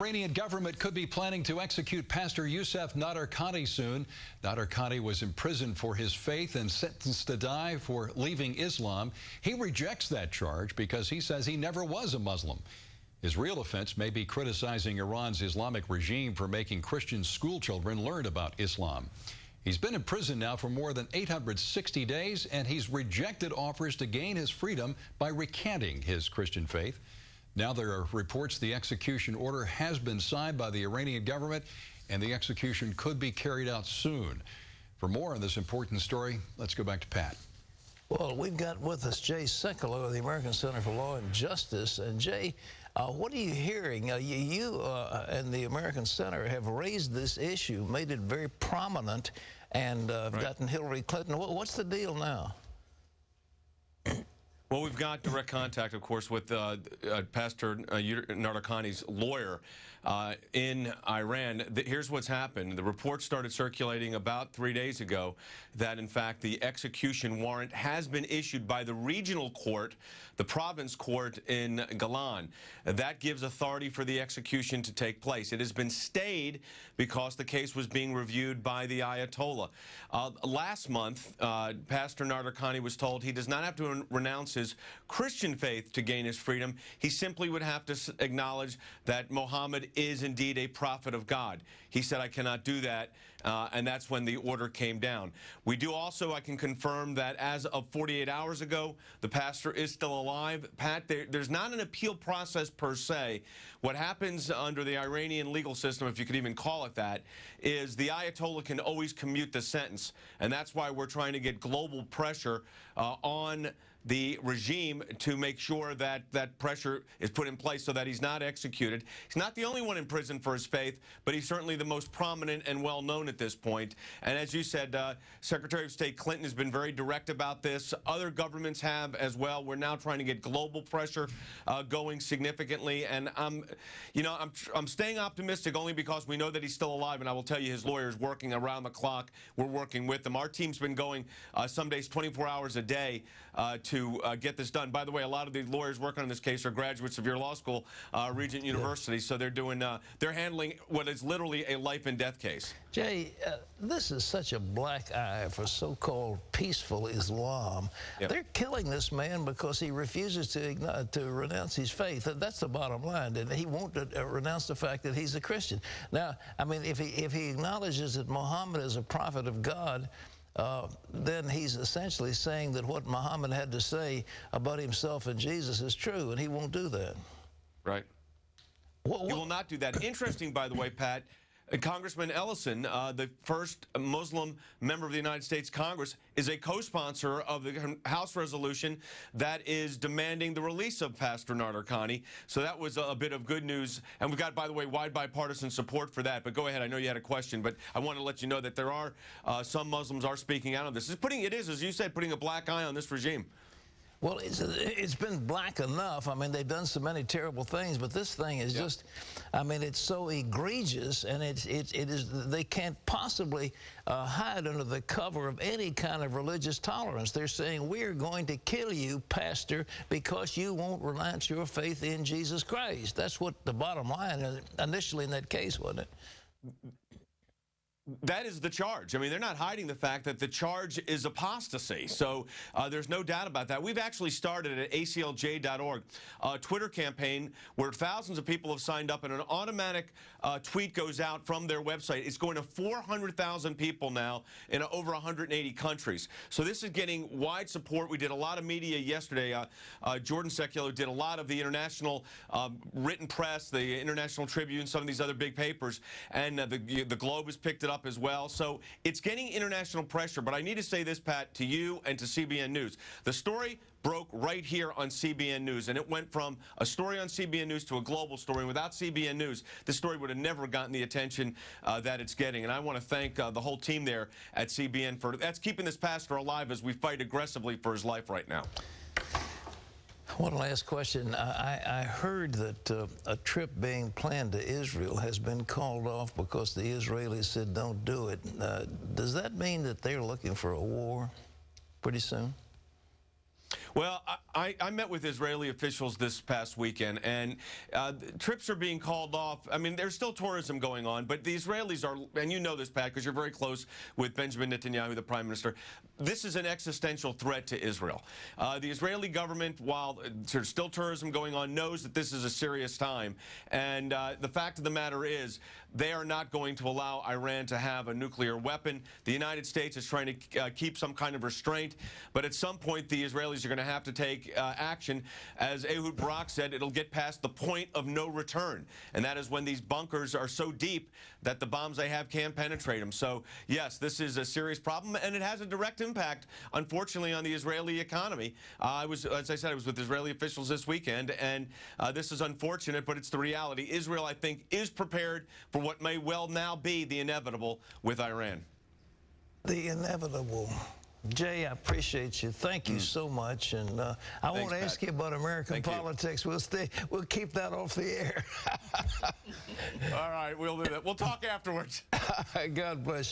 Iranian government could be planning to execute Pastor Youcef Nadarkhani soon. Nadarkhani was imprisoned for his faith and sentenced to die for leaving Islam. He rejects that charge because he says he never was a Muslim. His real offense may be criticizing Iran's Islamic regime for making Christian schoolchildren learn about Islam. He's been in prison now for more than 860 days, and he's rejected offers to gain his freedom by recanting his Christian faith. Now there are reports the execution order has been signed by the Iranian government, and the execution could be carried out soon. For more on this important story, let's go back to Pat. Well, we've got with us Jay Sekulow of the American Center for Law and Justice. And Jay, what are you hearing? You and the American Center have raised this issue, made it very prominent, and gotten Hillary Clinton. What's the deal now? Well, we've got direct contact, of course, with Pastor Nadarkhani's lawyer in Iran. Here's what's happened. The report started circulating about 3 days ago that, in fact, the execution warrant has been issued by the regional court, the province court in Galan. That gives authority for the execution to take place. It has been stayed because the case was being reviewed by the Ayatollah. Last month, Pastor Nadarkhani was told he does not have to renounce his Christian faith to gain his freedom. He simply would have to acknowledge that Muhammad is indeed a prophet of God. He said, I cannot do that, and that's when the order came down. We do also, I can confirm that as of 48 hours ago, the pastor is still alive. Pat, there's not an appeal process per se. What happens under the Iranian legal system, if you could even call it that, is the Ayatollah can always commute the sentence, and that's why we're trying to get global pressure on the regime to make sure that that pressure is put in place so that he's not executed. He's not the only one in prison for his faith, but he's certainly the most prominent and well-known at this point. And as you said, Secretary of State Clinton has been very direct about this. Other governments have as well. We're now trying to get global pressure going significantly. And I'm staying optimistic only because we know that he's still alive. And I will tell you, his lawyer is working around the clock. We're working with him. Our team's been going some days 24 hours a day to get this done. By the way, a lot of the lawyers working on this case are graduates of your law school, Regent University, so they're doing, they're handling what is literally a life and death case. Jay, this is such a black eye for so-called peaceful Islam. Yep. They're killing this man because he refuses to renounce his faith. That's the bottom line, and he won't renounce the fact that he's a Christian. Now, I mean, if he acknowledges that Muhammad is a prophet of God, then he's essentially saying that what Muhammad had to say about himself and Jesus is true, and he won't do that. Right. He will not do that. Interesting, by the way, Pat, Congressman Ellison, the first Muslim member of the United States Congress, is a co-sponsor of the House resolution that is demanding the release of Pastor Nadarkhani. So that was a bit of good news. And we've got, by the way, wide bipartisan support for that. But go ahead. I know you had a question, but I want to let you know that there are some Muslims are speaking out on this. It is, as you said, putting a black eye on this regime. Well, it's been black enough. I mean, they've done so many terrible things, but this thing is just, I mean, it's so egregious, and it is, they can't possibly hide under the cover of any kind of religious tolerance. They're saying, we're going to kill you, Pastor, because you won't renounce your faith in Jesus Christ. That's what the bottom line is initially in that case, wasn't it? That is the charge. I mean, they're not hiding the fact that the charge is apostasy. So there's no doubt about that. We've actually started at ACLJ.org a Twitter campaign where thousands of people have signed up, and an automatic tweet goes out from their website. It's going to 400,000 people now in over 180 countries. So this is getting wide support. We did a lot of media yesterday. Jordan Sekulow did a lot of the international written press, the International Tribune, some of these other big papers, and the Globe has picked it up as well. So it's getting international pressure. But I need to say this, Pat, to you and to CBN News. The story broke right here on CBN News, and it went from a story on CBN News to a global story. And without CBN News, this story would have never gotten the attention that it's getting. And I want to thank the whole team there at CBN for that's keeping this pastor alive as we fight aggressively for his life right now. One last question. I heard that a trip being planned to Israel has been called off because the Israelis said don't do it. Does that mean that they're looking for a war pretty soon? Well, I met with Israeli officials this past weekend, and trips are being called off. I mean, there's still tourism going on, but the Israelis are, and you know this, Pat, because you're very close with Benjamin Netanyahu, the prime minister. This is an existential threat to Israel. The Israeli government, while there's still tourism going on, knows that this is a serious time. And the fact of the matter is, they are not going to allow Iran to have a nuclear weapon. The United States is trying to keep some kind of restraint, but at some point the Israelis are going to have to take action. As Ehud Barak said, it'll get past the point of no return, and that is when these bunkers are so deep that the bombs they have can't penetrate them. So, yes, this is a serious problem, and it has a direct impact, unfortunately, on the Israeli economy. As I said, I was with Israeli officials this weekend, and this is unfortunate, but it's the reality. Israel, I think, is prepared for what may well now be the inevitable with Iran. The inevitable. Jay, I appreciate you. Thank you so much. And I want to ask you about American politics. We'll keep that off the air. All right, we'll do that. We'll talk afterwards. God bless you.